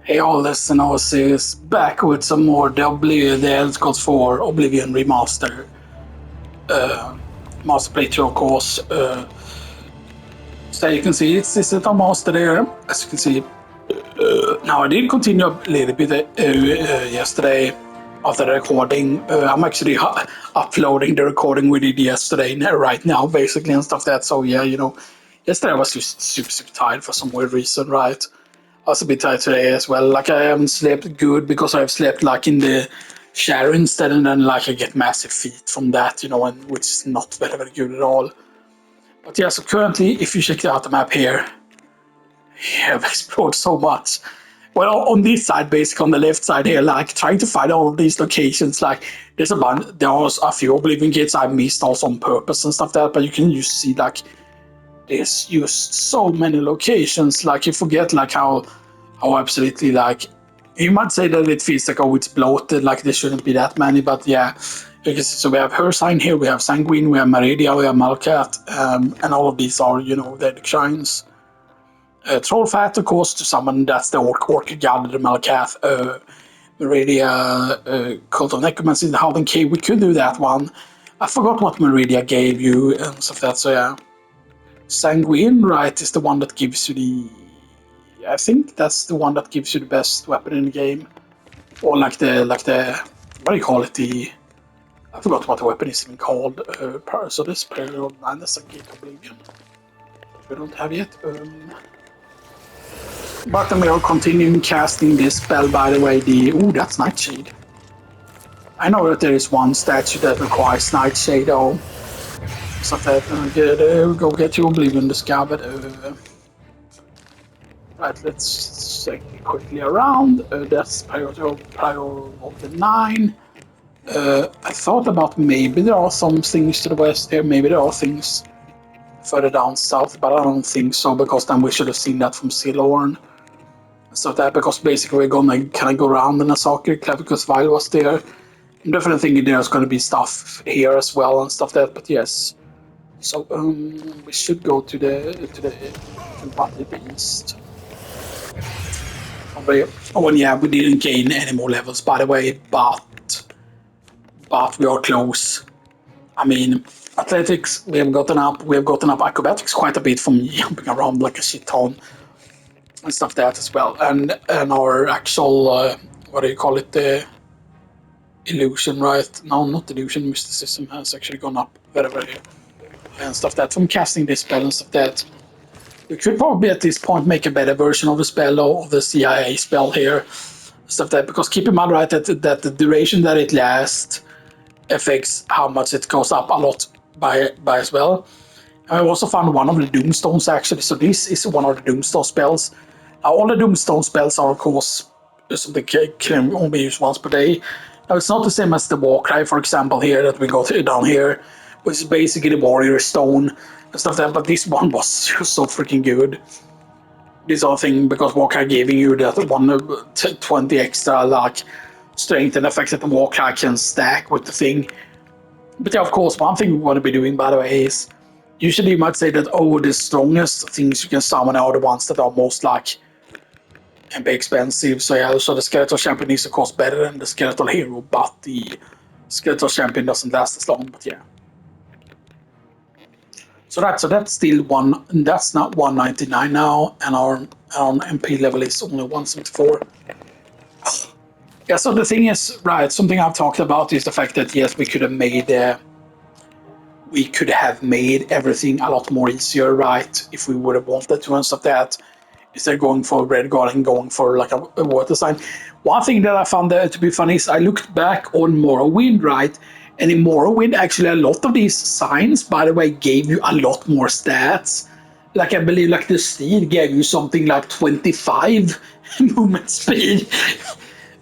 Hey all listeners, is back with some more the Elder Scrolls 4 Oblivion Remastered. Master Playthrough, of course. So you can see it's a master there, as you can see. Now I did continue a little bit yesterday after the recording. I'm actually uploading the recording we did yesterday right now, basically, and stuff like that. So yeah, yesterday I was just super tired for some weird reason, right? I was a bit tired today as well. Like I haven't slept good because I've slept like in the shower instead, and then like I get massive feet from that, and which is not very good at all. But yeah, so currently, if you check out the map here, I've explored so much. Well, on this side, basically on the left side here, like trying to find all of these locations, like there was a few Oblivion gates I missed also on purpose and stuff like that, but you can just see like there's just so many locations. Like you forget like how absolutely like you might say that it feels like it's bloated, like there shouldn't be that many, but yeah. So we have her sign here, we have Sanguine, we have Meridia, we have Malkat, and all of these are, their shrines. Troll Fat, of course, to summon, that's the Orc God, the Malakath, Meridia, Cult of Necromancy, the Howling Cave, we could do that one. I forgot what Meridia gave you and stuff like that, so yeah. Sanguine, right, is the one that gives you I think that's the one that gives you the best weapon in the game. Or like the, what do you call it, I forgot what the weapon is even called. So this Prayer of Madness and Gate Oblivion. We don't have yet. But then we are continuing casting this spell, by the way, that's Nightshade. I know that there is one statue that requires Nightshade, though. So that, go get your Oblivion discovered. Right, let's check quickly around. That's priority of the 9. I thought about maybe there are some things to the west here, maybe there are things further down south, but I don't think so, because then we should have seen that from Silorn. So that, because basically we're gonna kind of go around in a soccer club because Vile was there. I'm definitely thinking there's gonna be stuff here as well and stuff like that, but yes. So we should go to the Bloody Beast. Oh, and yeah, we didn't gain any more levels, by the way, but we are close. I mean, athletics, we have gotten up acrobatics quite a bit from jumping around like a shit ton and stuff like that as well. And our actual, what do you call it, the illusion, right? No, not illusion, mysticism has actually gone up very and stuff like that from casting this spell and stuff like that. We could probably at this point make a better version of the spell or of the CIA spell here, stuff like that, because keep in mind, right, that the duration that it lasts affects how much it goes up a lot by as well. I also found one of the Doomstones actually, so this is one of the Doomstone spells. Now all the Doomstone spells are of course something can only use once per day. Now it's not the same as the Warcry, for example, here that we got down here, which is basically the Warrior Stone and stuff like that, but this one was just so freaking good. This whole thing, because Warcry giving you that 20 extra like strength and effects that the Warcry can stack with the thing. But yeah, of course, one thing we want to be doing, by the way, is usually you might say that, the strongest things you can summon are the ones that are most like and be expensive. So yeah, so the Skeletal Champion is of course better than the Skeletal Hero, but the Skeletal Champion doesn't last as long, but yeah. So that's still that's not 199 now, and our MP level is only 174. Yeah, so the thing is, right, something I've talked about is the fact that yes, we could have made everything a lot more easier, right, if we would have wanted to and stuff like that, instead of going for Red Guard and going for like a water sign. One thing that I found to be funny is I looked back on Morrowind, right, and in Morrowind, actually a lot of these signs, by the way, gave you a lot more stats. Like I believe like the steed gave you something like 25 movement speed.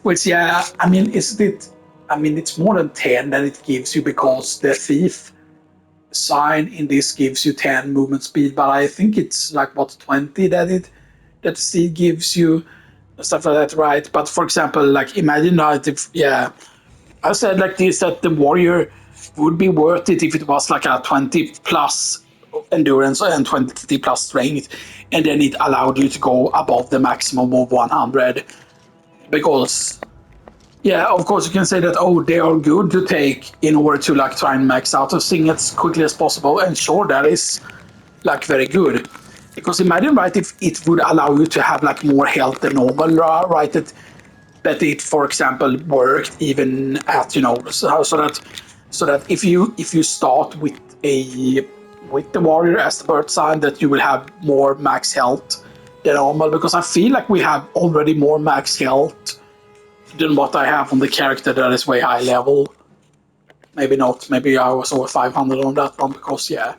Which, yeah, I mean, it's more than 10 that it gives you, because the thief sign in this gives you 10 movement speed, but I think it's like, 20 that the steed gives you, stuff like that, right? But for example, like, imagine that I said like this, that the warrior would be worth it if it was like a 20 plus endurance and 20 plus strength, and then it allowed you to go above the maximum of 100. because yeah, of course you can say that, oh, they are good to take in order to like try and max out a thing as quickly as possible, and sure, that is like very good. Because imagine, right, if it would allow you to have like more health than normal, right? That it, for example, worked even at, you know, so that if you start with the warrior as the bird sign, that you will have more max health than normal. Because I feel like we have already more max health than what I have on the character that is way high level. Maybe not. Maybe I was over 500 on that one, because yeah,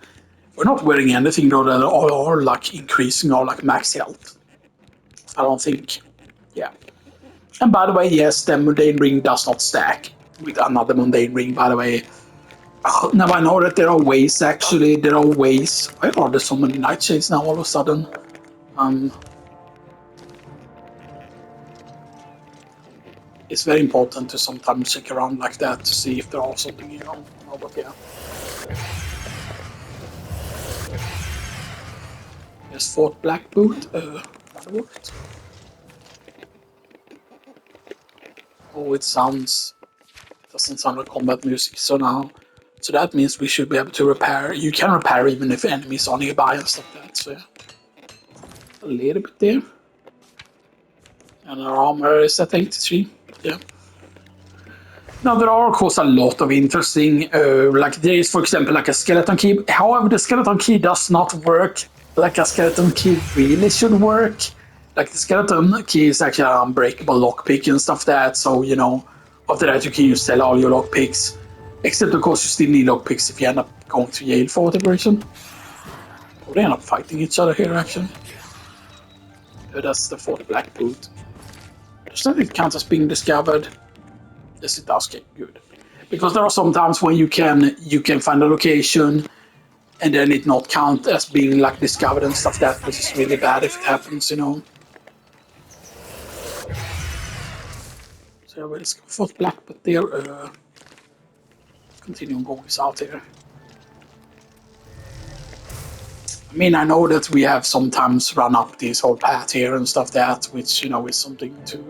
we're not wearing anything though that are like increasing our like max health. I don't think. Yeah. And by the way, yes, the mundane ring does not stack with another mundane ring, by the way. Now I know that there are ways, actually. There are ways. Why are there so many nightshades now all of a sudden? It's very important to sometimes check around like that to see if there are something, you know. But yeah. There's Fort Black Boot. That worked. Oh, it doesn't sound like combat music. So that means we should be able to repair. You can repair even if enemies are nearby and stuff like that. So yeah, a little bit there. And our armor is at 83. Yeah. Now there are of course a lot of interesting, like there is for example like a skeleton key. However, the skeleton key does not work like a skeleton key really should work. Like the skeleton key is actually an unbreakable lockpick and stuff like that. So you know, after that you can use sell all your lockpicks. Except of course you still need lockpicks if you end up going to jail for whatever reason. Or they end up fighting each other here actually. That's the Fort Black Boot. Does that count as being discovered? Yes, it does. Okay, good. Because there are some times when you can find a location and then it not count as being like discovered and stuff like that, which is really bad if it happens, you know. So yeah, let's go for black, but there. Continue going south here. I mean, I know that we have sometimes run up this whole path here and stuff like that, which you know is something to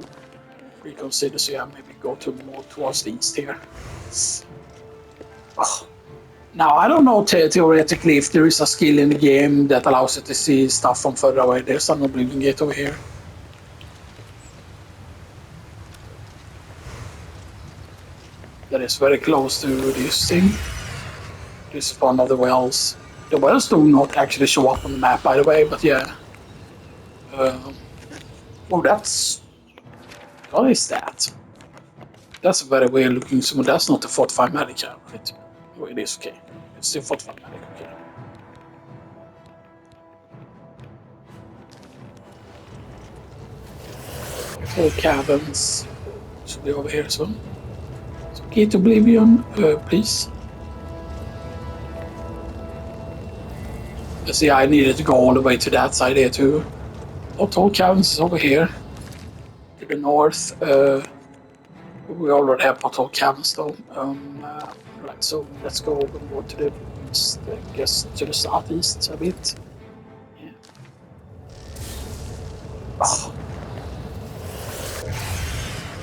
reconsider. So yeah, maybe go to more towards the east here. Oh. Now, I don't know theoretically if there is a skill in the game that allows you to see stuff from further away. There's an Oblivion gate over here. That is very close to this thing. This is one of the wells. The wells do not actually show up on the map, by the way, but yeah. Oh, that's... What is that? That's a very weird looking summon. That's not the 45 Magica, right? Oh, it is, okay. It's still 45 Magica, okay. All caverns should be over here as well. So Gate Oblivion, please. See, I needed to go all the way to that side here too. Tall caverns is over here. To the north. We already have Pothole caverns though. Right, so let's go over more to the east, I guess to the southeast a bit. Yeah. Oh.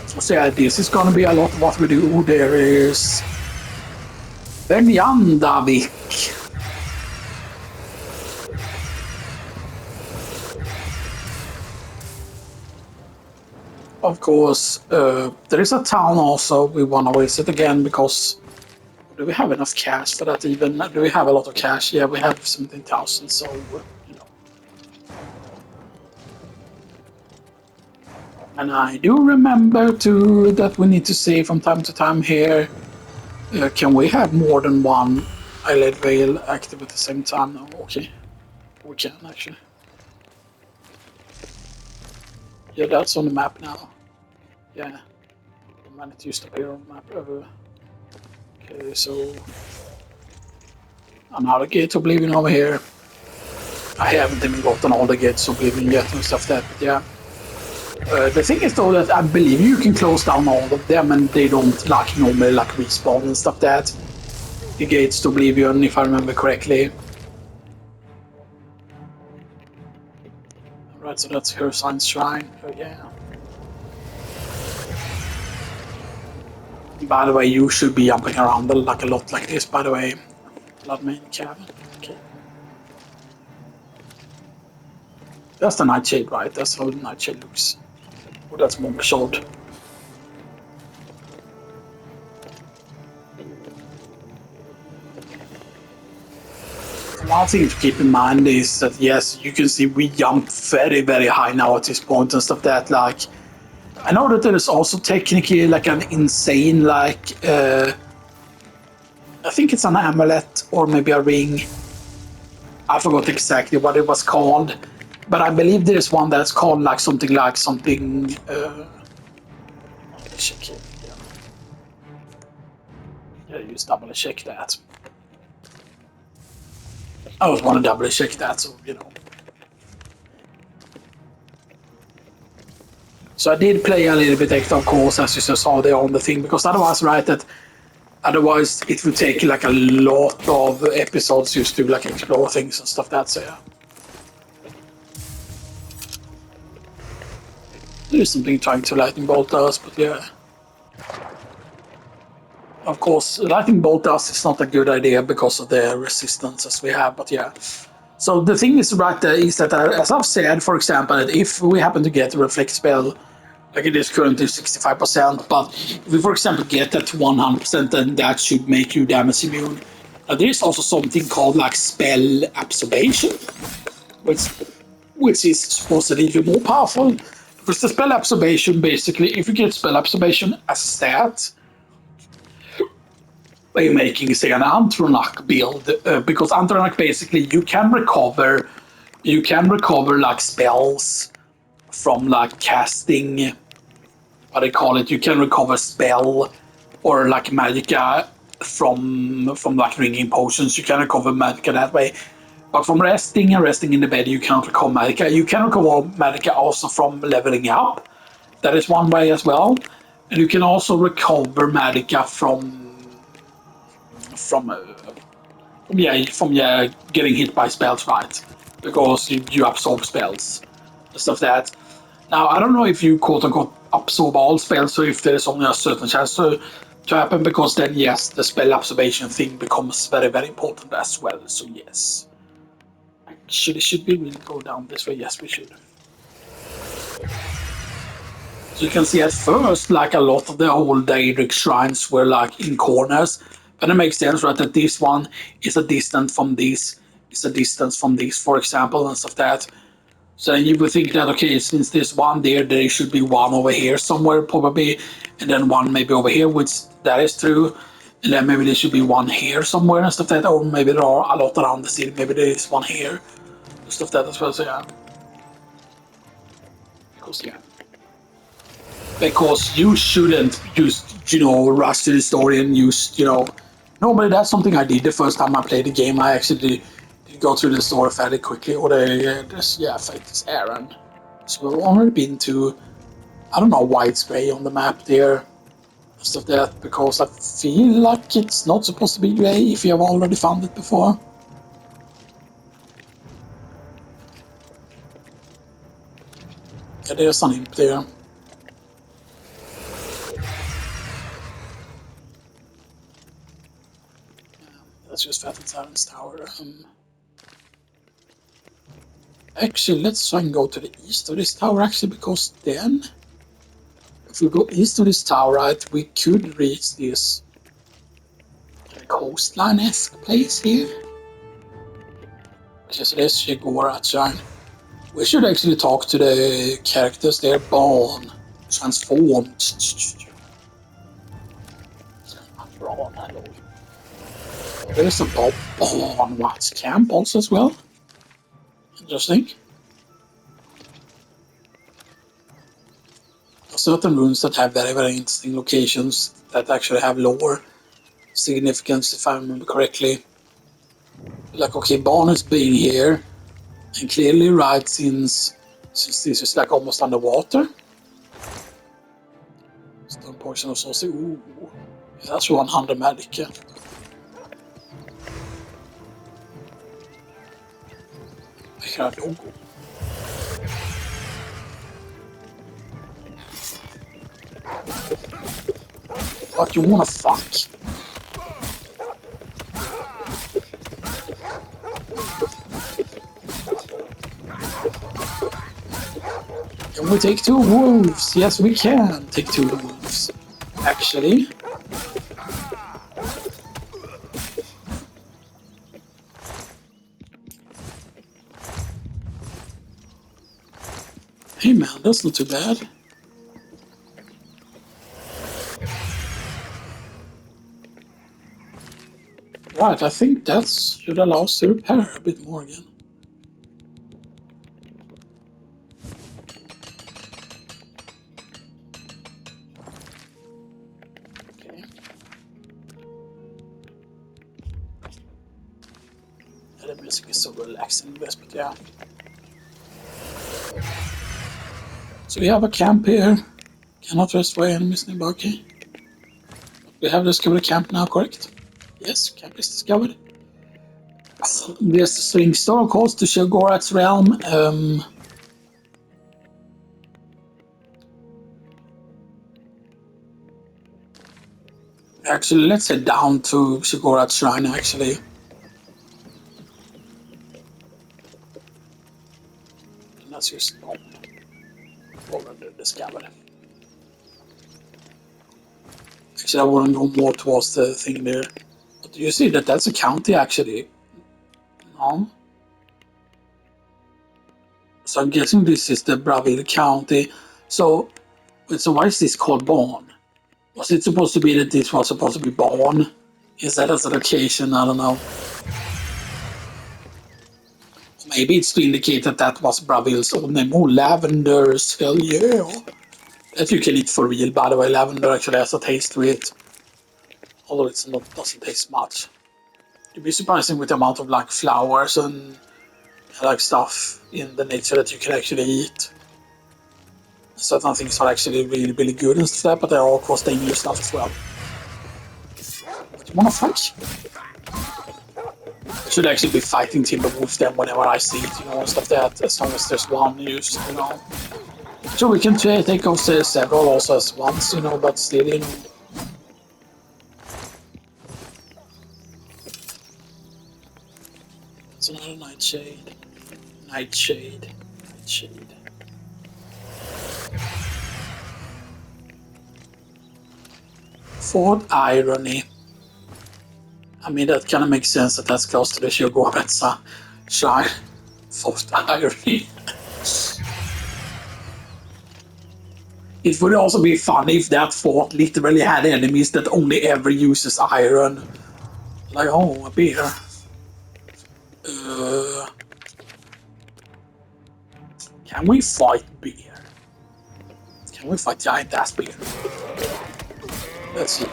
So yeah, this is gonna be a lot of what we do. There is Benjandavik. Of course, there is a town also we want to visit again because do we have enough cash for that even? Do we have a lot of cash? Yeah, we have 17,000, so you know. And I do remember too that we need to save from time to time here. Can we have more than one eyelid veil active at the same time? No, okay. We can actually. Yeah, that's on the map now. Yeah. I might need to appear on the map. Okay, so another gate Oblivion over here. I haven't even gotten all the gates Oblivion yet and stuff that, but yeah. The thing is though that I believe you can close down all of them and they don't like normally like respawn and stuff that. The gates to Oblivion, if I remember correctly. Right, so that's Hirsign's Shrine. Yeah. By the way, you should be jumping around like a lot like this, by the way. Blood main cabin. Okay. That's the nightshade, right? That's how the nightshade looks. Oh, that's monk sword. One thing to keep in mind is that yes, you can see we jump very, very high now at this point and stuff that like. I know that there is also technically like an insane like I think it's an amulet or maybe a ring. I forgot exactly what it was called, but I believe there is one that's called like something. Check it. Yeah, just double check that. I always want to double check that, so you know. So I did play a little bit extra, of course, as you just saw there on the thing, because otherwise, right, that otherwise it would take like a lot of episodes just to like explore things and stuff. That's yeah. There's something trying to lightning bolt us, but yeah. Of course, lightning bolt us is not a good idea because of the resistances we have, but yeah. So the thing is right there is that, as I've said, for example, that if we happen to get a reflect spell, like it is currently 65%, but if we, for example, get that to 100%, then that should make you damage immune. Now, there is also something called like spell absorption, which is supposed to be even more powerful. Because the spell absorption, basically, if you get spell absorption as a stat, by making say an Antronak build, because Antronak basically you can recover like spells from like casting, what they call it, you can recover spell or like magicka from like drinking potions, you can recover magicka that way. But from resting in the bed, you cannot recover magicka. You can recover magicka also from leveling up. That is one way as well. And you can also recover magicka from getting hit by spells, right? Because you absorb spells, stuff that. Now I don't know if you quote unquote absorb all spells, so if there is only a certain chance to happen, because then yes, the spell absorption thing becomes very, very important as well. So yes, actually, should we really go down this way? Yes, we should. So you can see at first, like a lot of the old Daedric shrines were like in corners, but it makes sense, right? That this one is a distance from this, is a distance from this, for example, and stuff that. So you would think that okay, since there's one there should be one over here somewhere probably, and then one maybe over here, which that is true, and then maybe there should be one here somewhere and stuff that, or maybe there are a lot around the city. Maybe there is one here, stuff that as well. So yeah, because yeah. Because you shouldn't just, rush to the story and normally that's something I did the first time I played the game. I actually did go through the story fairly quickly, or fight this Aaron. So we've already been to, I don't know why it's gray on the map there, stuff like that, because I feel like it's not supposed to be gray if you have already found it before. Yeah, there's an imp there. Let's just Fat Siren's Tower. Actually, let's try and go to the east of this tower, actually, because then, if we go east of this tower, right, we could reach this coastline-esque place here. Okay, so there's Shigora Shrine. We should actually talk to the characters there. Born, transformed. Braun, hello. There's a Born Watch camp also as well. Interesting. Certain runes that have very, very interesting locations that actually have lower significance, if I remember correctly. Like, okay, Born is being here, and clearly, right, since this is like almost underwater. Stone portion of Saucy. Ooh, that's 100 magic. Yeah. What you wanna fuck? Can we take 2 wolves? Yes, we can take 2 wolves. Actually. Hey man, that's not too bad. Right, I think that should allow us to repair a bit more again. Okay. Yeah, the music is so relaxing, this, but yeah. So we have a camp here. Cannot rest for enemies nearby, okay. We have discovered a camp now, correct? Yes, camp is discovered. There's the swing store, of course, to Shogorat's realm. Actually, let's head down to Shogorat's shrine, actually. And that's just already discovered. Actually, I want to go more towards the thing there. But you see that that's a county, actually. No? So I'm guessing this is the Bravil County. So why is this called Bonn? Was it supposed to be that this was supposed to be Bonn? Is that as a location? I don't know. Maybe it's to indicate that that was Bravil's old name. Oh, lavenders, hell yeah. That you can eat for real, by the way. Lavender actually has a taste to it. Although it doesn't taste much. You'd be surprising with the amount of like flowers and like stuff in the nature that you can actually eat. Certain things are actually really, really good and stuff, but there are of course dangerous stuff as well. But you wanna fight? I should actually be fighting Timberwolves then whenever I see it, and stuff that, as long as there's one used. So we can take off several also as once, but still. It's another nightshade. Nightshade. Fort Irony. I mean, that kind of makes sense that that's close to the Shogoratsa shrine. Fort Irony. It would also be funny if that fort literally had enemies that only ever uses iron. Like, oh, a beer. Can we fight beer? Can we fight giant ass beer? Let's see.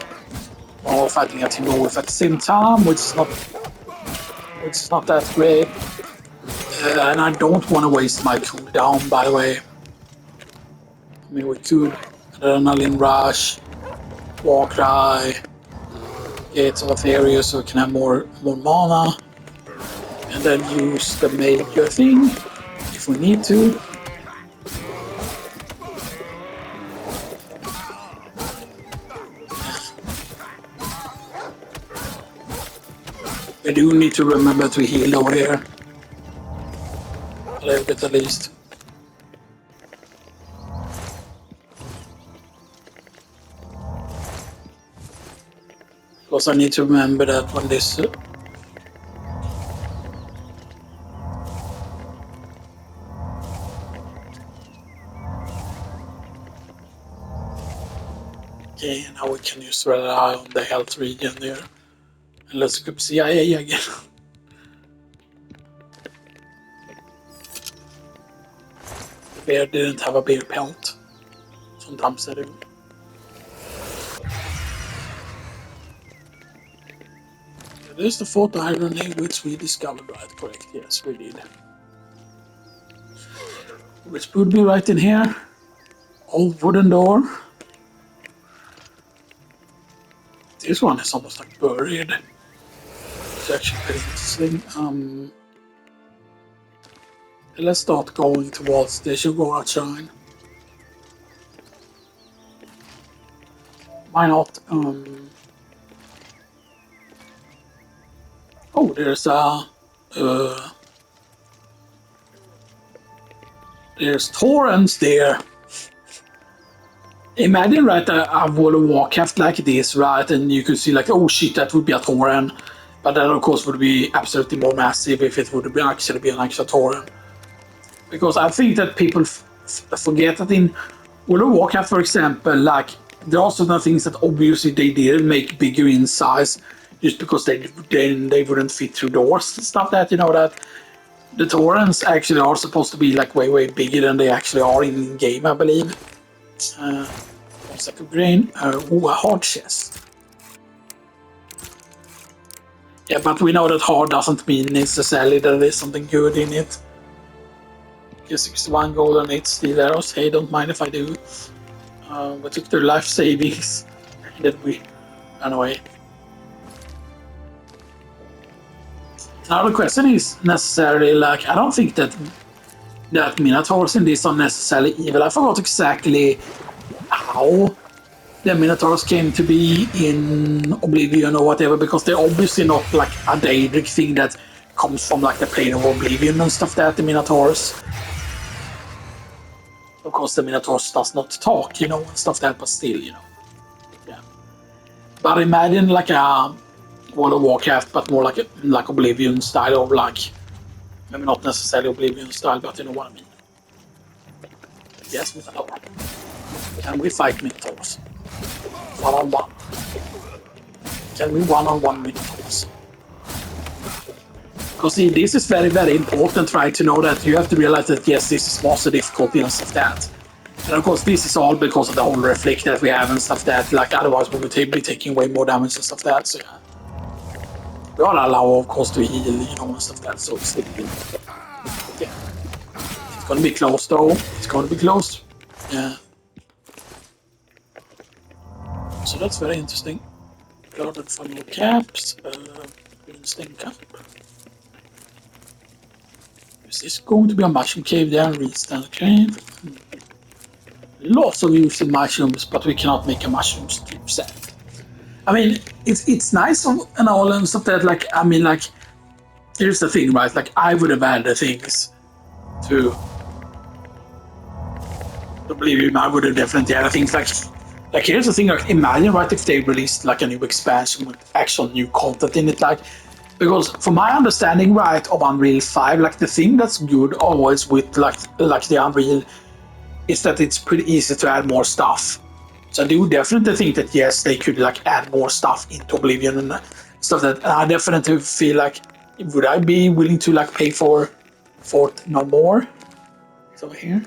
We're fighting a Timberwolf at the same time, which is not that great. And I don't want to waste my cooldown, by the way. I mean, we could Adrenaline Rush, Warcry, Gates of Etheria so we can have more mana, and then use the major thing if we need to. We do need to remember to heal over here. A little bit at least. Because I need to remember that when this... Okay, now we can just rely on the health regen there. And let's go CIA again. The bear didn't have a bear pelt. Sometimes they do. There's the Fort Irony, which we discovered, right? Correct, yes, we did. Which would be right in here. Old wooden door. This one is almost like buried. It's actually pretty interesting. Let's start going towards the Shogorat shrine. Why not? Oh, there's torrents there. Imagine, right, a World of Warcraft like this, right, and you could see like, oh shit, that would be a torrent. But that, of course, would be absolutely more massive if it would be actually be an actual torrent. Because I think that people forget that in World of Warcraft, for example, like, there are certain things that obviously they didn't make bigger in size just because they wouldn't fit through doors and stuff that, that the torrents actually are supposed to be like way bigger than they actually are in game, I believe. One second grain. A hard chest. Yeah, but we know that hard doesn't mean necessarily that there's something good in it. Get 61 gold and 8 steel arrows. Hey, don't mind if I do. We took their life savings that we ran away. Now the question is necessarily like, I don't think that Minotaurs in this are necessarily evil. I forgot exactly how the Minotaurs came to be in Oblivion or whatever, because they're obviously not like a Daedric thing that comes from like the plane of Oblivion and stuff that the Minotaurs. Of course, the Minotaurs does not talk, and stuff that, but still, yeah. But imagine like a World of Warcraft, but more like Oblivion style of like, maybe not necessarily Oblivion style, but you know what I mean. Yes, Minotaur. Can we fight Minotaurs? One-on-one. Can we one-on-one Minotaurs? Because this is very important, right? To know that you have to realize that yes, this is master difficulty and stuff that. And of course, this is all because of the whole reflect that we have and stuff that. Like otherwise, we would be taking way more damage and stuff that. So yeah, we are allowed, of course, to heal, and stuff that. So it's yeah, it's gonna be close though. It's gonna be close. Yeah. So that's very interesting. Guarded for more caps. Green stain cap. Is this going to be a mushroom cave there? Restart cave. Lots of useful mushrooms, but we cannot make a mushroom strip set. I mean, it's nice and all and stuff that, like, I mean, like, here's the thing, right? Like, I would have added things to Oblivion. I would have definitely added things like here's the thing, like, imagine, right, if they released like a new expansion with actual new content in it, like, because from my understanding, right, of Unreal 5, like, the thing that's good always with like the Unreal is that it's pretty easy to add more stuff. So I do definitely think that yes, they could like add more stuff into Oblivion and stuff that, and I definitely feel like, would I be willing to like pay for no more? It's over here.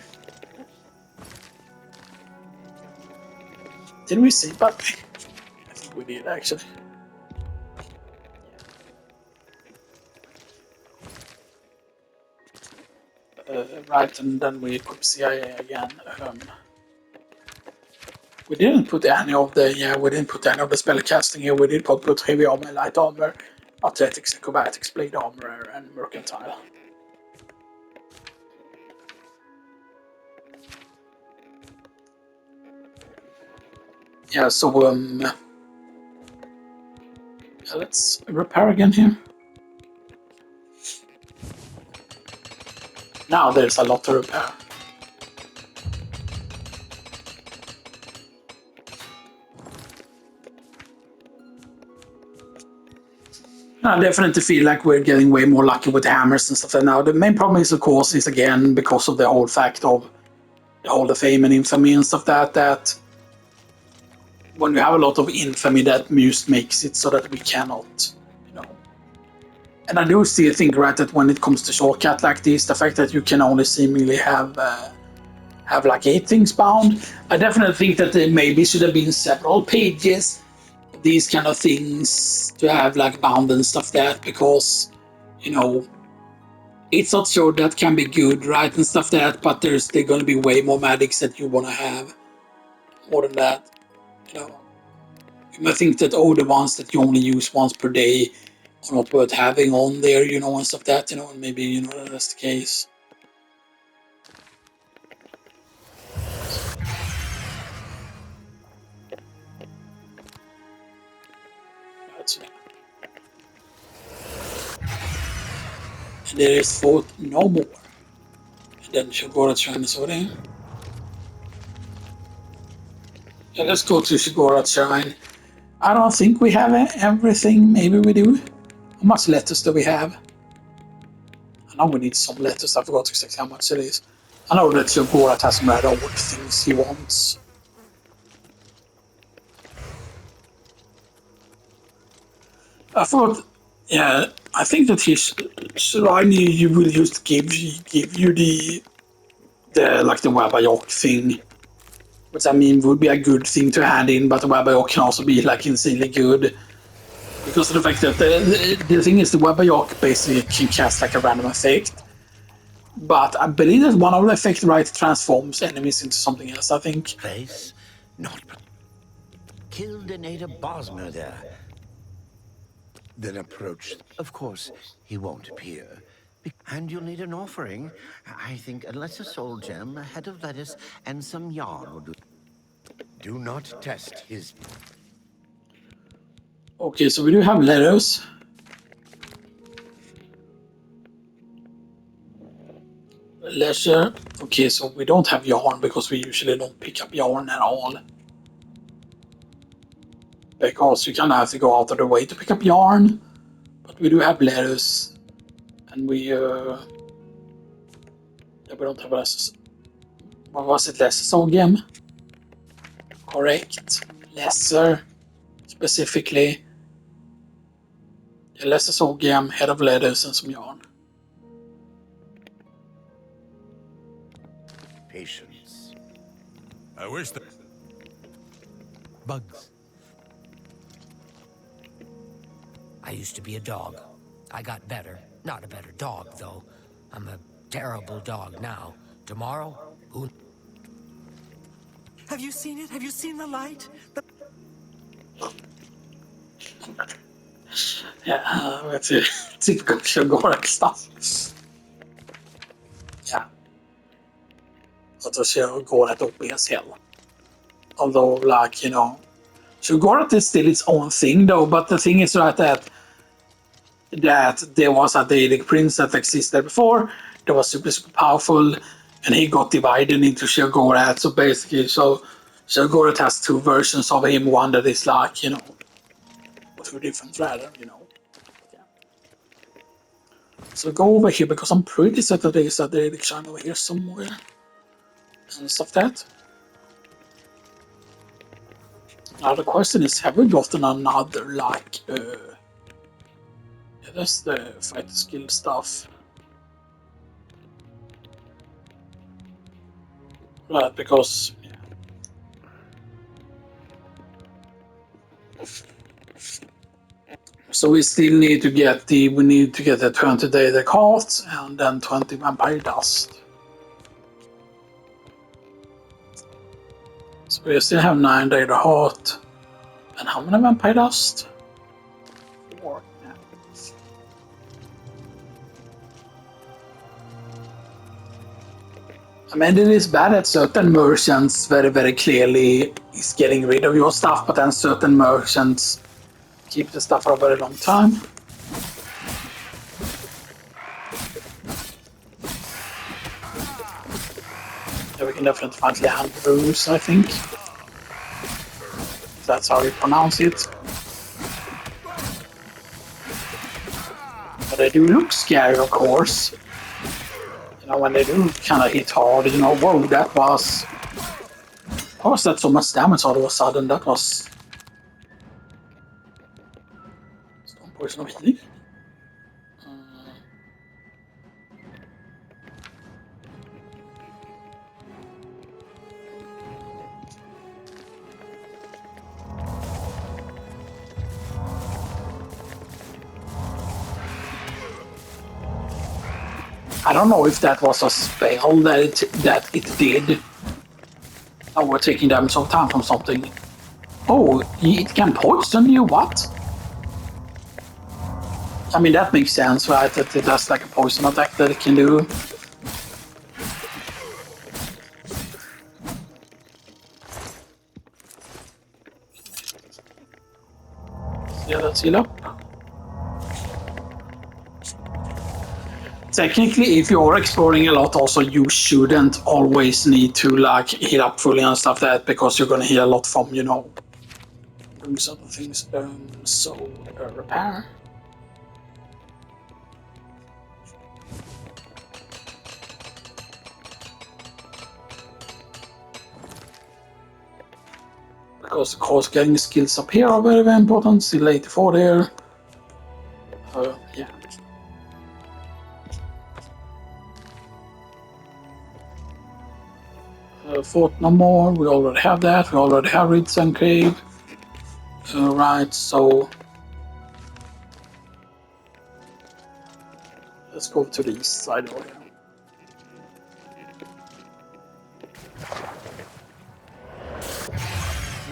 Did we see Puppy? I think we did actually. Right, and then we equip CIA again. We didn't put any of the spellcasting here. We did put heavy armor, light armor, athletics, acrobatics, blade armor, and mercantile. Yeah, so yeah, let's repair again here. Now there's a lot to repair. I definitely feel like we're getting way more lucky with hammers and stuff. And now the main problem is, of course, is again because of the whole fact of the Hall of Fame and infamy and stuff that when we have a lot of infamy, that just makes it so that we cannot, And I do still think, right, that when it comes to shortcut like this, the fact that you can only seemingly have like 8 things bound, I definitely think that there maybe should have been several pages these kind of things to have like bound and stuff that, because it's not sure that can be good, right, and stuff that, but they're going to be way more magics that you want to have more than that. You might think that the ones that you only use once per day are not worth having on there, and stuff that, and maybe that's the case. And there is food no more. And then Shigora Shrine is over there. Yeah, let's go to Shigora Shrine. I don't think we have everything. Maybe we do. How much letters do we have? I know we need some letters. I forgot exactly how much it is. I know that Shigora has some other old things he wants. I thought, yeah, I think that his shrine you will just give you the like the Wabayok thing, which I mean would be a good thing to hand in, but the Wabayok can also be like insanely good because of the fact that the thing is the Wabayok basically can cast like a random effect, but I believe that one of the effects right transforms enemies into something else. I think. Place, not killed a native Bosmer there. Then approach. Of course, he won't appear. And you'll need an offering. I think a lesser soul gem, a head of lettuce, and some yarn will do. Do not test his. Okay, so we do have letters. Leisure. Okay, so we don't have yarn because we usually don't pick up yarn at all. Because you kind of have to go out of the way to pick up yarn. But we do have letters. And we don't have letters. What was it? Lesser soul gem? Correct. Lesser. Specifically. A lesser soul gem, head of letters, and some yarn. Patience. I wish that. Bugs. I used to be a dog. I got better. Not a better dog, though. I'm a terrible dog now. Tomorrow, who... Have you seen it? Have you seen the light? Yeah, that's it. Typical Shoggorak stuff. Yeah. But the Shoggorak OPS hell. Although, like, you know, Shoggorak is still its own thing, though, but the thing is right that there was a Daedalic prince that existed before, that was super powerful, and he got divided into Shoggorat, so basically, so Shoggorat has two versions of him, one that is like, you know, two different rather, you know. Yeah. So go over here, because I'm pretty certain there is a Daedalic shrine over here somewhere, and stuff that. Now the question is, have we gotten another, like, yeah, that's the fighter skill stuff. Right, because, yeah. So we still need to get the 20 Daedalic hearts and then 20 vampire dust. So we still have 9 Daedalic heart. And how many vampire dust? 4. Yeah. I mean, it is bad that certain merchants very, very clearly is getting rid of your stuff, but then certain merchants keep the stuff for a very long time. Yeah, we can definitely find land rules, I think. That's how you pronounce it. But they do look scary, of course. You know, when they do kind of hit hard, you know, whoa, that was... How was that so much damage all of a sudden? That was... Stone poison of healing? I don't know if that was a spell that it did. Oh, we're taking damage all time from something. Oh, it can poison you? What? I mean, that makes sense, right? That it has like a poison attack that it can do. Yeah, let's heal up. Technically, if you're exploring a lot, also you shouldn't always need to like heal up fully and stuff like that because you're gonna heal a lot from doing certain things. Repair. Because of course getting skills up here are very, very important. Still 84 there. Yeah. Fort no more. We already have that. We already have Ritz and Cave. Right, so let's go to the east side over here.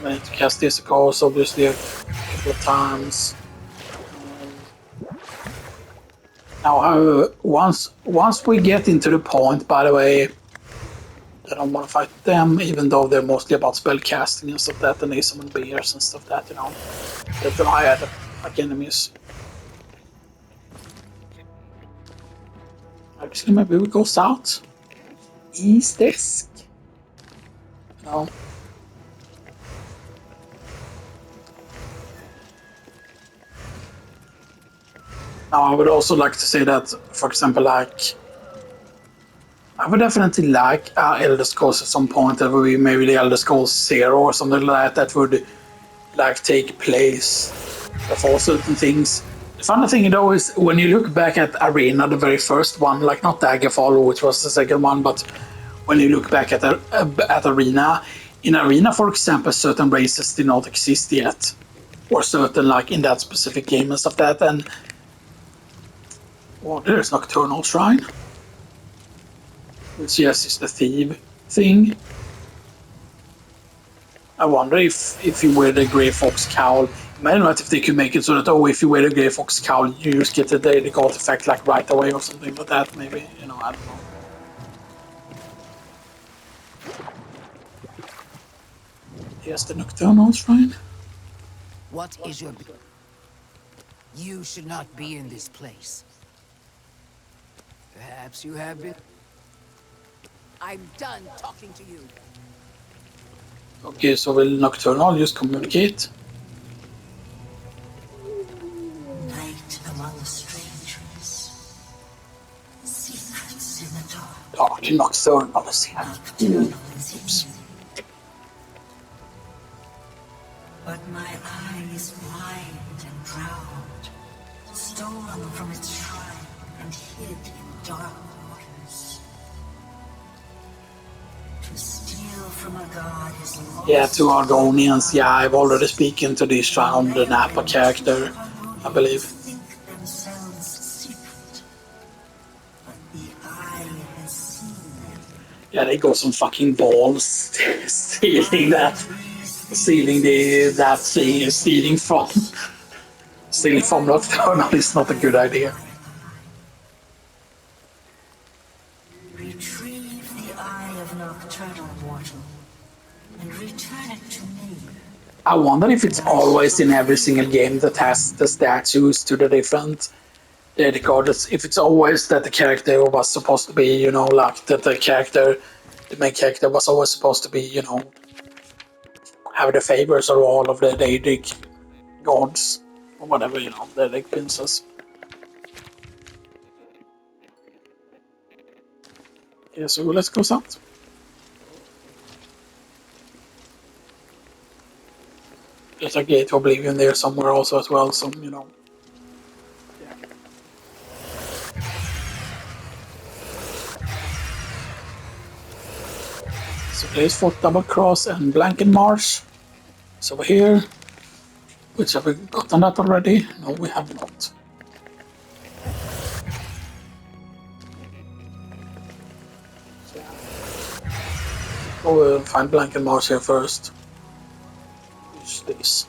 I need to cast this course obviously a couple of times. Now, once we get into the point, by the way, I don't want to fight them, even though they're mostly about spell casting and stuff like that, and they summon bears and stuff like that, that dryad like enemies. Actually, maybe we go south, east-esque. No. Now, I would also like to say that, for example, like, I would definitely like Elder Scrolls at some point. That would be maybe the Elder Scrolls 0 or something like that. That would like take place for certain things. The funny thing though is when you look back at Arena, the very first one, like not Daggerfall, which was the second one, but when you look back at Arena, in Arena, for example, certain races did not exist yet, or certain like in that specific game and stuff like that. And well, there's Nocturnal Shrine, which yes is the thief thing. I wonder if you wear the Grey Fox cowl. Imagine if they could make it so that if you wear the Grey Fox cowl, you just get the daily artifact like right away or something like that. Maybe I don't know. Here's the Nocturnal Shrine. What is your... You should not be in this place. Perhaps you have been... I'm done talking to you. Okay, so will Nocturnal just communicate? Night among strangers. Secrets in the dark. Dark Nocturnal is here. Oops. But my eye is wide and proud, stolen from its shrine and hid in dark waters. To steal from a god is lost. Yeah, to Argonians. Yeah, I've already spoken to this shrine on the Napa character, I believe. Think themselves secret, but the eye has seen them. Yeah, they got some fucking balls stealing that. Stealing from Nocturnal is not a good idea. Retrieve the eye of Nocturnal mortal and return it to me. I wonder if it's always in every single game that has the statues to the different cards. If it's always that the character was supposed to be, like that the main character was always supposed to be, have the favors of all of the Daedric gods or whatever, the Daedric princes. Yeah, so let's go south. There's a gate to Oblivion there somewhere also as well, so yeah. So there's Fort Double Cross and Blankenmarsh. It's over here. Which have we gotten that already? No, we have not. So, yeah. We'll find Blankenmarsh here first. Use this.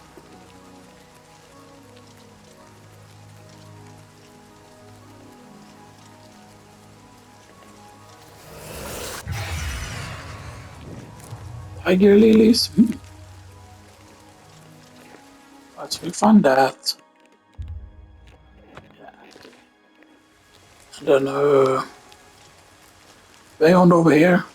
Tiger lilies. Let's find that. Yeah. And then beyond over here.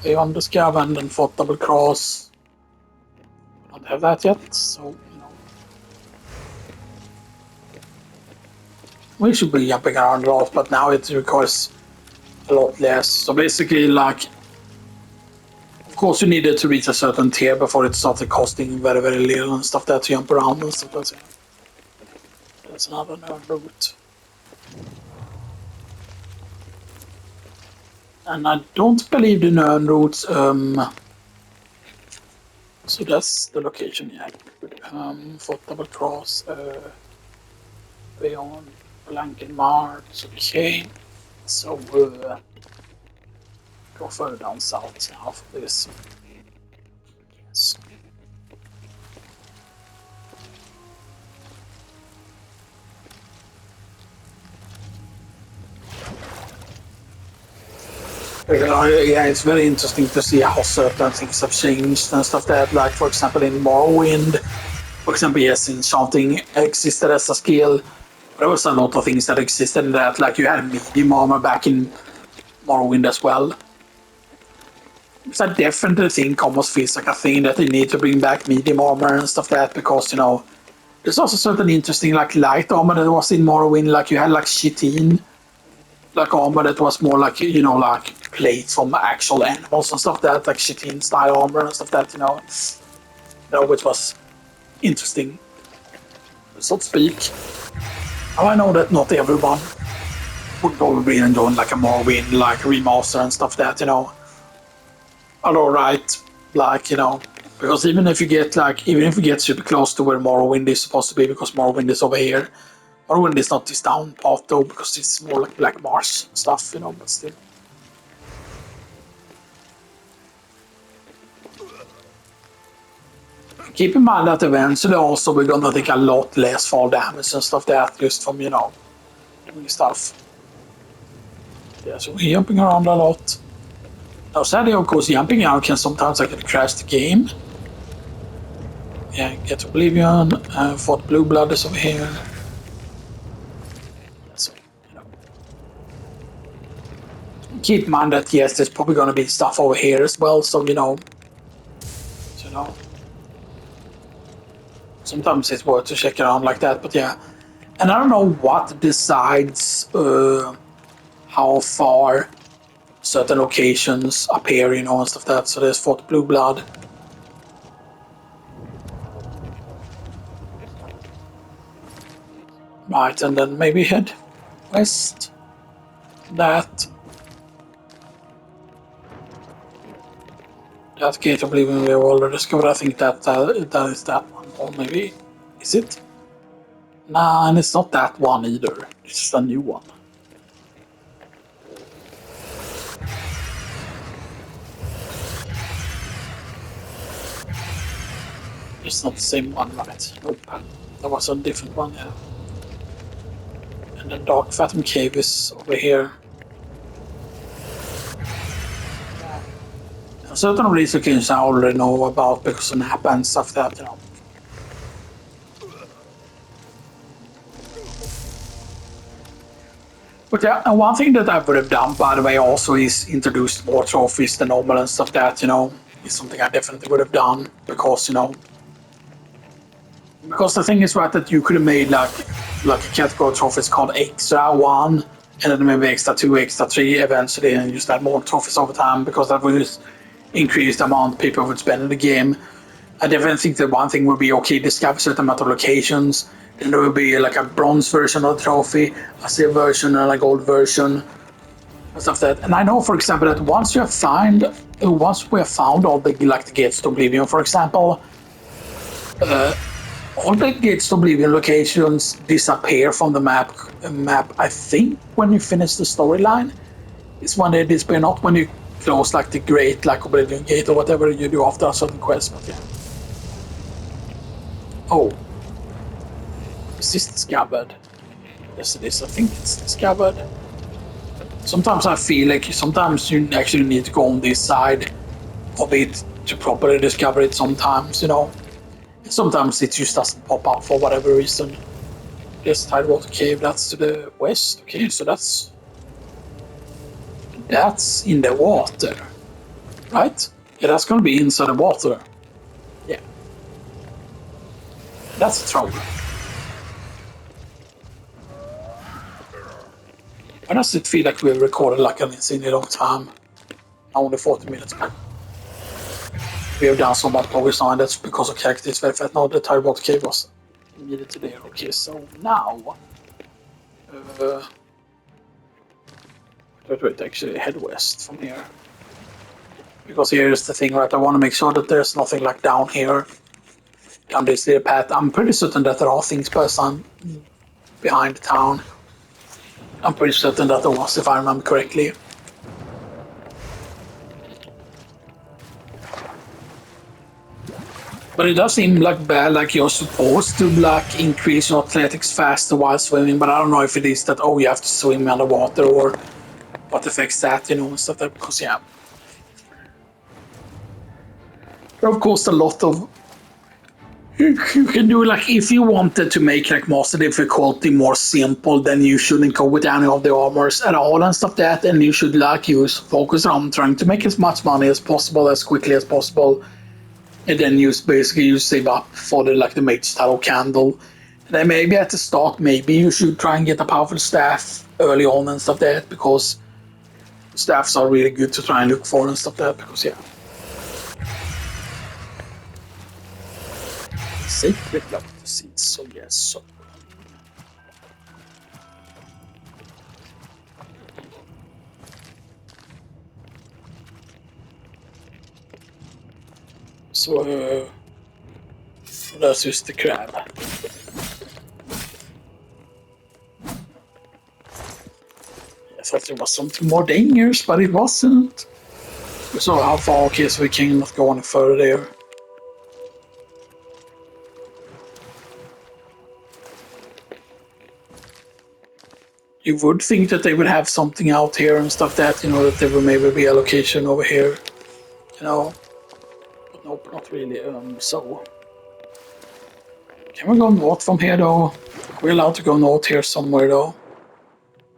Beyond the scav and then fought double cross. We don't have that yet, so you know. We should be jumping around a lot, but now it requires a lot less. So basically, like, of course, you needed to reach a certain tier before it started costing very, very little and stuff that to jump around and stuff like that. That's another nerd route. And I don't believe the nerd routes, so that's the location, yeah. For double cross, beyond Blanken March, okay. So, go further down south now for this. Yes. Yeah, it's very interesting to see how certain things have changed and stuff that, like, for example, in Morrowind, for example, yes, enchanting existed as a skill. There was a lot of things that existed in that, like you had medium armor back in Morrowind as well. So I definitely think almost feels like a thing that they need to bring back medium armor and stuff like that, because, you know, there's also certain interesting, like, light armor that was in Morrowind, like you had, like, chitin, like, armor that was more like, you know, like, plates from actual animals and stuff like that, like chitin style armor and stuff like that, you know, which was interesting, so to speak. Now I know that not everyone would probably enjoy like a Morrowind like remaster and stuff that, you know, are alright, like, you know, because even if you get super close to where Morrowind is supposed to be, because Morrowind is over here, Morrowind is not this down part though, because it's more like Black Marsh stuff, you know, but still. Keep in mind that eventually also we're gonna take a lot less fall damage and stuff that just from, you know, doing stuff. Yeah, so we're jumping around a lot. Now sadly, of course, jumping around can sometimes actually crash the game. Yeah, get Oblivion, fought Blue Blood is over here. So, you know. Keep in mind that yes, there's probably gonna be stuff over here as well, so you know. So, you know. Sometimes it's worth to check around like that, but yeah. And I don't know what decides how far certain locations appear, you know, and stuff like that. So there's Fort Blue Blood. Right, and then maybe head west. That gate of Oblivion we have already discovered. I think that is that one, or maybe is it? Nah, and it's not that one either. It's just a new one. It's not the same one, right? Nope. That was a different one, yeah. And the Dark Fathom Cave is over here. And certain of these locations I already know about because of map and stuff that, you know. But yeah, and one thing that I would have done, by the way, also is introduced more trophies than normal and stuff that, you know, is something I definitely would have done, because, you know, because the thing is, right, that you could have made like a category trophies called extra 1, and then maybe extra 2, extra 3 eventually, and just add more trophies over time, because that would just increase the amount people would spend in the game. I definitely think that one thing would be, okay, discover a certain amount of locations, then there would be like a bronze version of the trophy, a silver version, and a gold version, and stuff like that. And I know, for example, that once we have found all the the gates to Oblivion, for example, all the gates to Oblivion locations disappear from the map. I think when you finish the storyline is when they disappear, not when you close like the great Oblivion gate or whatever you do after a certain quest. But yeah. Oh, is this the scabbard? Yes, it is. I think it's the scabbard. Sometimes I feel like sometimes you actually need to go on this side of it to properly discover it sometimes, you know. Sometimes it just doesn't pop up for whatever reason. This Tidewater Cave, that's to the west. Okay, so that's in the water, right? Yeah, that's gonna be inside the water. Yeah. That's a troll. Why does it feel like we've recorded like an insanely long time? Only 40 minutes. We have done so much progress now, and that's because of characters very fast. Now the Tidewater Cave was immediately there. Okay, so now wait, actually head west from here. Because here's the thing, right? I want to make sure that there's nothing like down here. Down this little path. I'm pretty certain that there are things behind the town. I'm pretty certain that there was, if I remember correctly. But it does seem like bad, like you're supposed to like increase your athletics faster while swimming, but I don't know if it is that, oh, you have to swim underwater or what affects that, you know, and stuff like that, because yeah. There are of course a lot of you can do, like, if you wanted to make like master difficulty more simple, then you shouldn't go with any of the armors at all and stuff like that, and you should like focus on trying to make as much money as possible as quickly as possible, and then you save up for the like the mage tallow candle. And then maybe at the start, maybe you should try and get a powerful staff early on and stuff like that, because staffs are really good to try and look for and stuff like that, because yeah. Sacred love the seeds, so yes, so. So, that's just the crab. I thought it was something more dangerous, but it wasn't. So how far? Okay, so we cannot go any further there. You would think that they would have something out here and stuff that, you know, that there would maybe be a location over here, you know. But nope, not really, so. Can we go north from here though? Are we allowed to go north here somewhere though?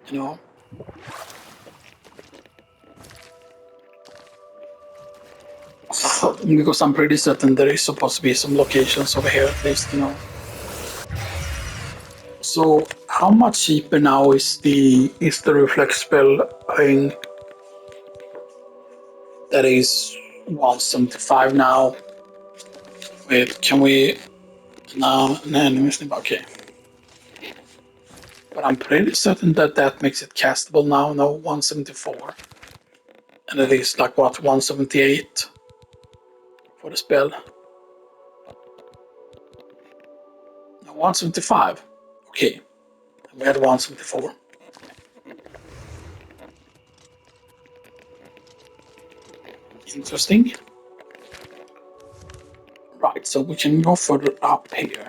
You know. Because I'm pretty certain there is supposed to be some locations over here at least, you know. So how much cheaper now is the reflex spell thing? That is 175 now. Wait, can we no, okay. But I'm pretty certain that that makes it castable now. No, 174. And it is like what, 178 for the spell. No, 175. Okay. We had 174. Interesting. Right, so we can go further up here.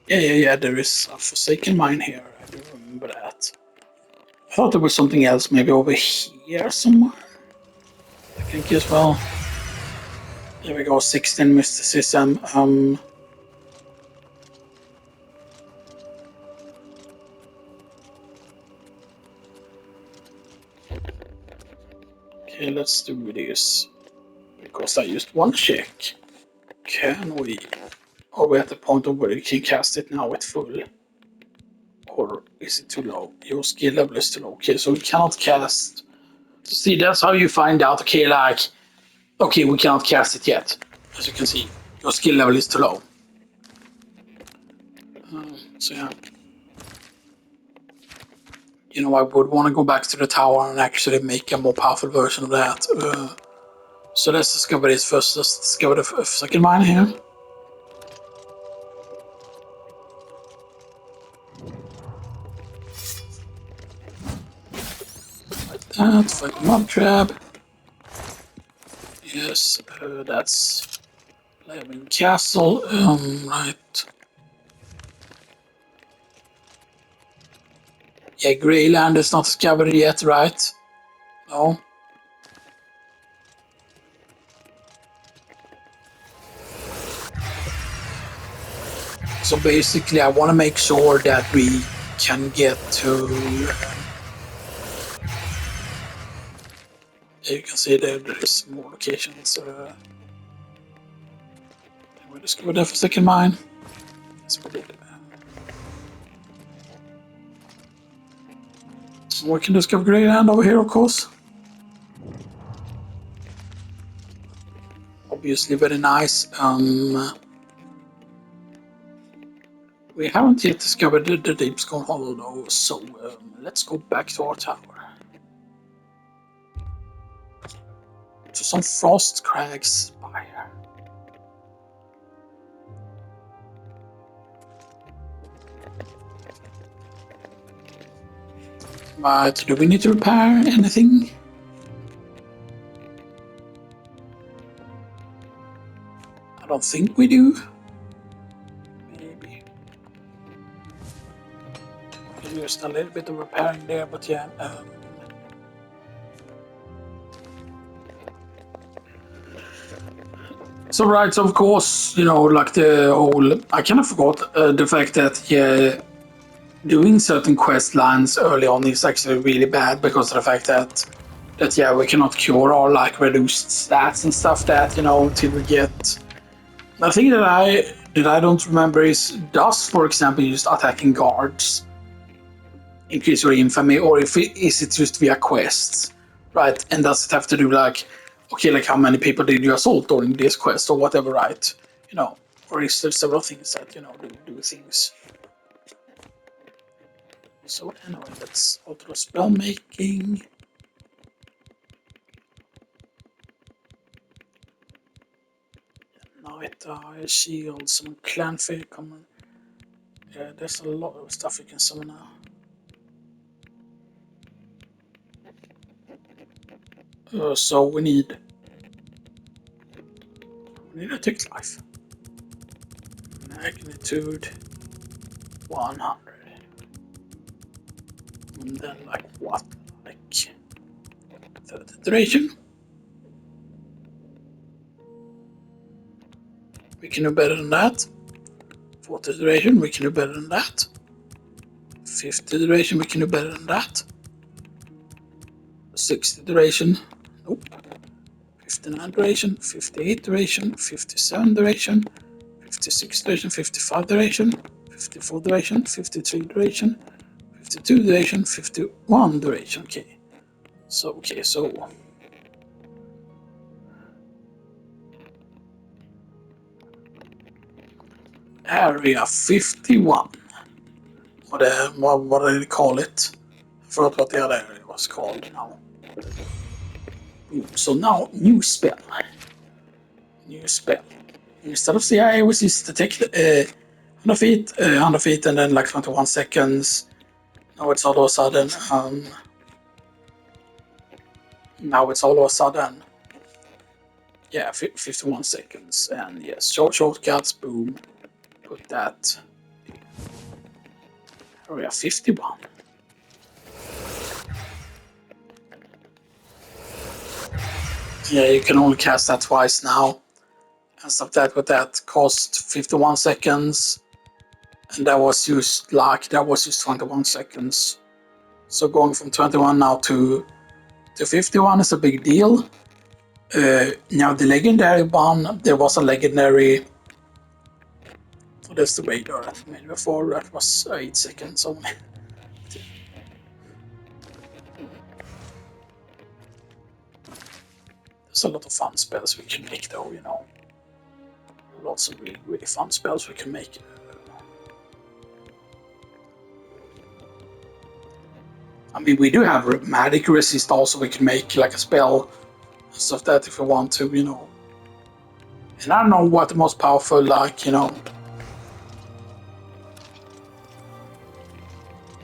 Yeah, there is a Forsaken Mine here. I do remember that. I thought there was something else, maybe over here somewhere. I think as well. There we go, 16 mysticism. Okay, let's do this. Because I used one check. Can we? Are we at the point of where you can cast it now at full? Or is it too low? Your skill level is too low. Okay, so we cannot cast. So see, that's how you find out, okay, like, okay, we cannot cast it yet. As you can see, your skill level is too low. So yeah. You know, I would want to go back to the tower and actually make a more powerful version of that. So let's discover this first. Let's discover the second mine here. That, fight mob trap. Yes, that's Levin Castle. Right. Yeah, Greyland is not discovered yet, right? No. So basically, I want to make sure that we can get to. You can see there's more locations. We'll just go there for second mine. Yes, we did. We can just go Grey Land over here, of course. Obviously, very nice. We haven't yet discovered the Deep Skull Hollow though, so let's go back to our tower. To some Frost Crag Spire. But do we need to repair anything? I don't think we do. Maybe. Just a little bit of repairing there, but yeah. So right, so of course, you know, like the whole, I kind of forgot the fact that, yeah, doing certain quest lines early on is actually really bad because of the fact that yeah, we cannot cure our like reduced stats and stuff that, you know, until we get. The thing that I don't remember is, does, for example, just attacking guards increase your infamy, or is it just via quests, right? And does it have to do like, okay, like how many people did you assault during this quest or whatever, right? You know, or is there several things that, you know, do things. So anyway, let's auto spell making. Night Eye, Shield, some Clanfay common. Yeah, there's a lot of stuff you can summon now. So we need a tick life. Magnitude 100. And then like what? Like 30 duration? We can do better than that. 40 duration, we can do better than that. 50 duration, we can do better than that. 60 duration, nope. 59 duration, 58 duration, 57 duration, 56 duration, 55 duration, 54 duration, 53 duration, 52 duration, 51 duration. Okay, so area 51. What do they call it? I forgot what the other area was called now. So now, new spell. Instead of CIA, we just detect 100 feet, and then like 21 seconds. Now it's all of a sudden, yeah, 51 seconds. And yes, shortcuts, boom, put that. Area 51. Yeah, you can only cast that twice now. And stuff with that cost 51 seconds. And that was used 21 seconds. So going from 21 now to 51 is a big deal. Now the legendary one, there was a legendary. So that's the radar that I made before. That was 8 seconds only. There's a lot of fun spells we can make, though, you know. Lots of really, really fun spells we can make. I mean, we do have magic resist also. We can make like a spell and stuff that if we want to, you know. And I don't know what the most powerful, like, you know.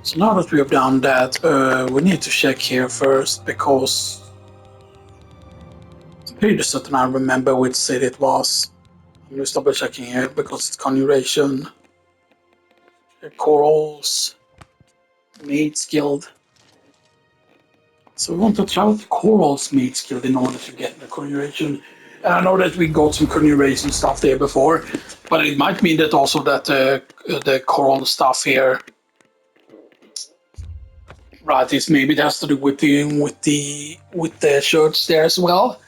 So now that we have done that, we need to check here first because I'm pretty certain I remember which city it was. I'm just double checking here because it's conjuration, corals, Maid's Guild. So we want to travel to Coral's Maid's Guild in order to get the conjuration. And I know that we got some continuation stuff there before, but it might mean that also that the coral stuff here, right, is maybe it has to do with the church there as well.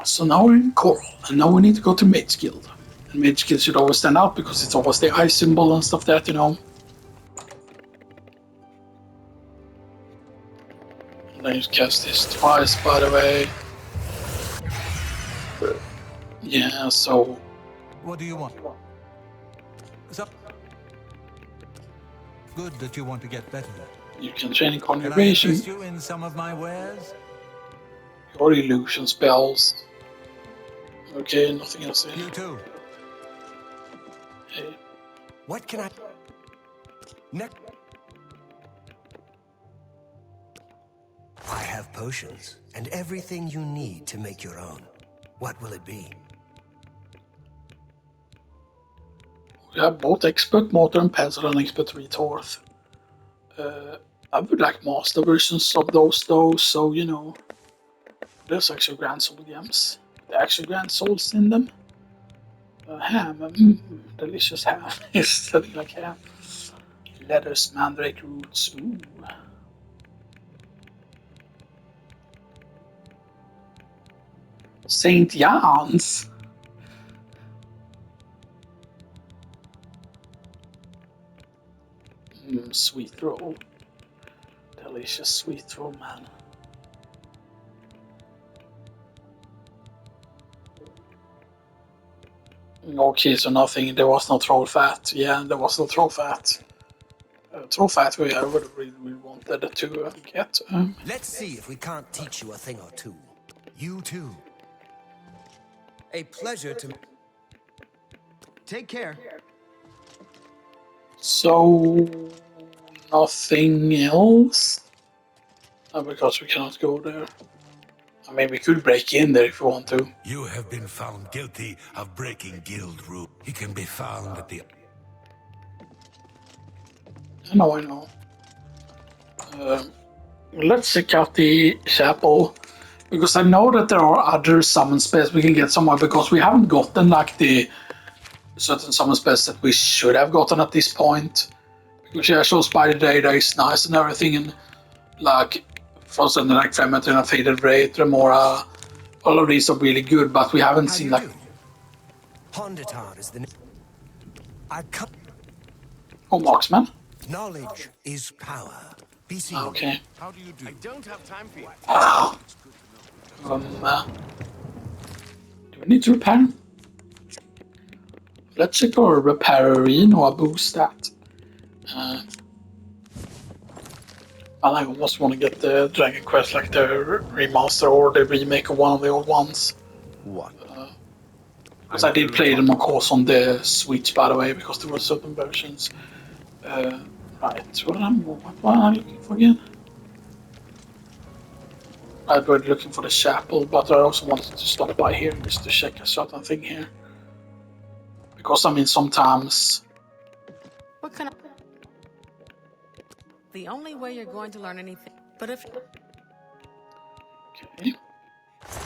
So now we're in coral, and now we need to go to Mage Guild. And Mage Guild should always stand out because it's always the eye symbol and stuff that, you know. And I just cast this twice, by the way. Yeah, so What do you want? So good that you want to get better. you can train in Can I conjuration interest you in some of my wares? or illusion spells. Okay, nothing else there. You too. Hey. What can I... I have potions and everything you need to make your own. What will it be? We have both expert mortar and pencil and expert retort. I would like master versions of those though, so you know. There's actually grand soul gems. The actual grand souls in them. Ham, delicious ham. It's something like ham. Lettuce, mandrake roots. Ooh. Saint Jan's. Sweet roll. Delicious sweet roll, man. Okay, so nothing. There was no troll fat. Yeah, there was no troll fat. Troll fat, I would have really wanted to get. Let's see if we can't teach you a thing or two. You too. A pleasure to... Take care. So, nothing else? Because we cannot go there. I mean, we could break in there if we want to. You have been found guilty of breaking guild rule. He can be found at the... I know. Let's check out the chapel. Because I know that there are other summon spells we can get somewhere, because we haven't gotten like the certain summon spells that we should have gotten at this point. Because yeah, shows by the data is nice and everything, and like first and like Fremont and a Faded Wraith, Remora, all of these are really good, but we haven't seen like... Honditar is the name. I come... Oh, Marksman? Knowledge is power. Be seen. Okay. How do you do? I don't have time for you. Do we need to repair him? Let's check our repairine or boost that. I almost want to get the Dragon Quest, like the remaster or the remake of one of the old ones. What? Because I did play them, of course, on the Switch, by the way, because there were certain versions. Right, what am I looking for again? I was looking for the chapel, but I also wanted to stop by here just to check a certain thing here. Because, I mean, sometimes... What kind of... The only way you're going to learn anything... But if... Okay.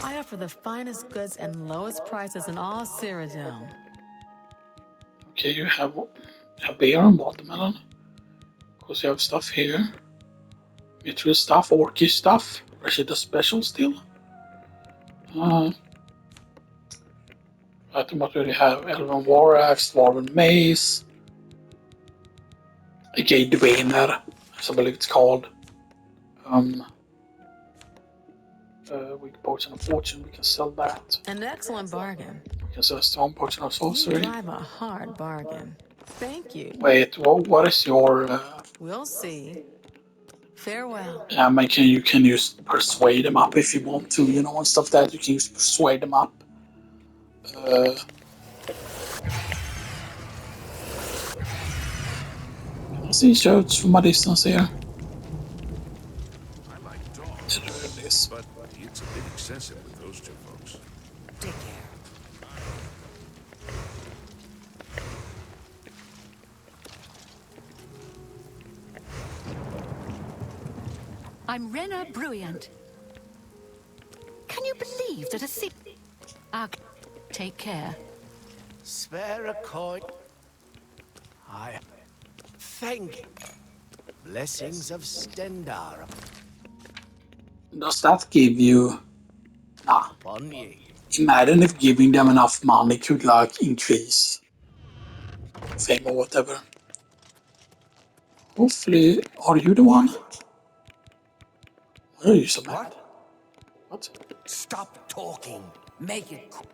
I offer the finest goods and lowest prices in all Cyrodiil. Okay, you have a beer and watermelon. Of course, you have stuff here. Mithril stuff, orcish stuff. Rashida special still. I think what we have: Elven War Axe, Dwarven Mace, a Gate Dweiner, as I believe it's called. Weak Potion of Fortune, we can sell that. An excellent bargain. We can sell a Strong Potion of You Sorcery. drive a hard bargain. Thank you. Wait, what is your... We'll see. Farewell. Yeah, you can use persuade them up if you want to, you know, and stuff that you can use persuade them up. I see church from a distance here. I like dogs, but it's a bit excessive with those two folks. Take care. I'm Rena Bruyant. Can you believe that take care. Spare a coin. I thank you. Blessings of Stendar Does that give you... Nah. upon ye. Imagine if giving them enough money could like increase fame or whatever. Hopefully, are you the one? Why are you so mad? What? Stop talking. Make it cool.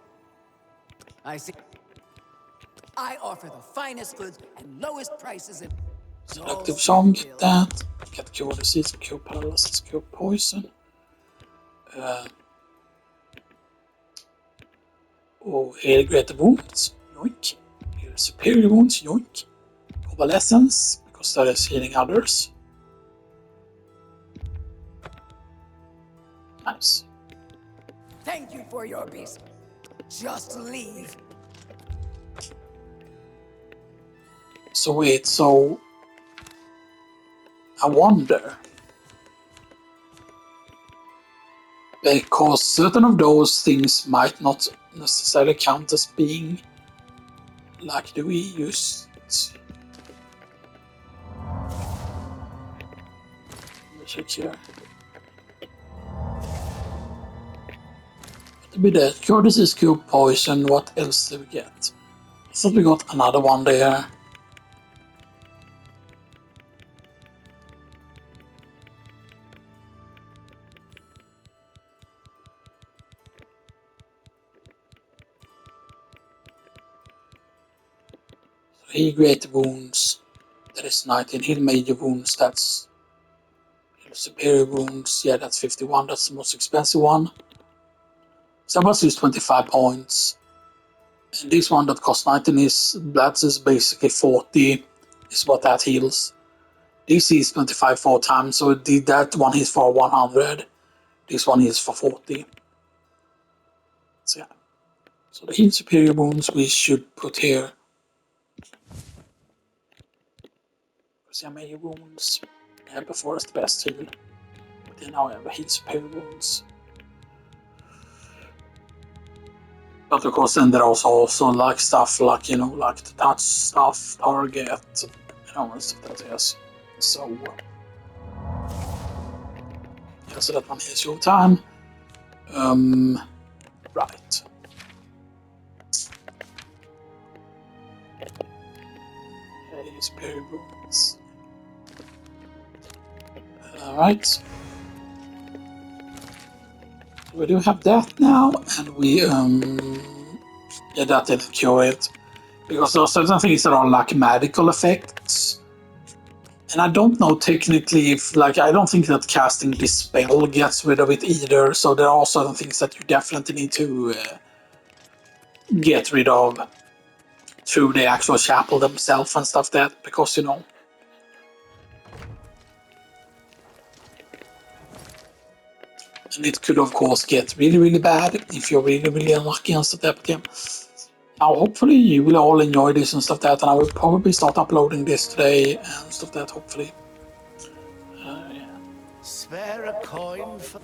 I see. I offer the finest goods and lowest prices in Selective song, get that. Get cure disease, cure paralysis, cure poison. Heal greater wounds, yoink. Heal superior wounds, yoink. Convalescence, because that is healing others. Nice. Thank you for your peace. Just leave. So wait, so I wonder, because certain of those things might not necessarily count as being like, do we use it? Let me check here. To be that cure disease, cure poison, what else do we get? I thought we got another one there. So heal greater wounds, that is 19. Heal major wounds, that's heal superior wounds, yeah, that's 51, that's the most expensive one. So I must use 25 points. And this one that costs 19 is basically 40, is what that heals. This is 25 4 times, so that one is for 100. This one is for 40. So yeah. So the heal superior wounds we should put here. Because yeah, major wounds. Yeah, before is the best heal. But then now I have heal superior wounds. But of course then there are also like stuff like, you know, like the touch stuff, target, you know, and stuff that is. So yeah, so that one heals your time. Right. Okay, superior wounds. Alright. We do have that now, and we yeah, that didn't cure it. Because there are certain things that are like magical effects. And I don't know technically if, like, I don't think that casting this spell gets rid of it either, so there are certain things that you definitely need to get rid of through the actual chapel themselves and stuff that, because, you know, and it could of course get really, really bad if you're really, really unlucky and stuff that, but yeah. Now hopefully you will all enjoy this and stuff that, and I will probably start uploading this today and stuff that, hopefully. Yeah. Spare a coin for...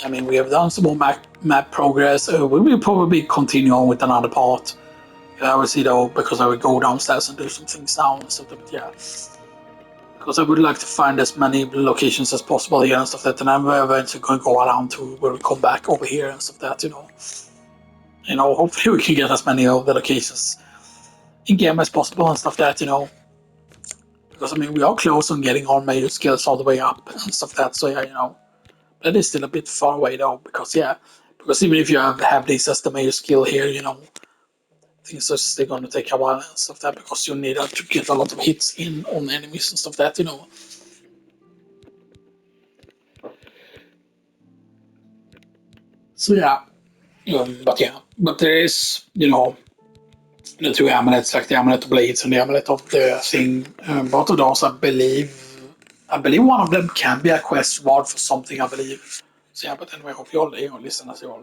I mean, we have done some more map progress. We will probably continue on with another part. I will see though, because I will go downstairs and do some things now and stuff, but yeah. Because I would like to find as many locations as possible here and stuff that, and I'm eventually going to go around to where we come back over here and stuff that, you know. You know, hopefully we can get as many of the locations in game as possible and stuff that, you know. Because I mean, we are close on getting our major skills all the way up and stuff that, so yeah, you know. That is still a bit far away though, because yeah, because even if you have this as the major skill here, you know, things are still going to take a while and stuff that, because you need to get a lot of hits in on enemies and stuff that, you know. So yeah, but there is, you know, the two amulets, like the amulet of blades and the amulet of the thing. Both of those, I believe one of them can be a quest reward for something, I believe. So yeah, but anyway, hope you all listen as you all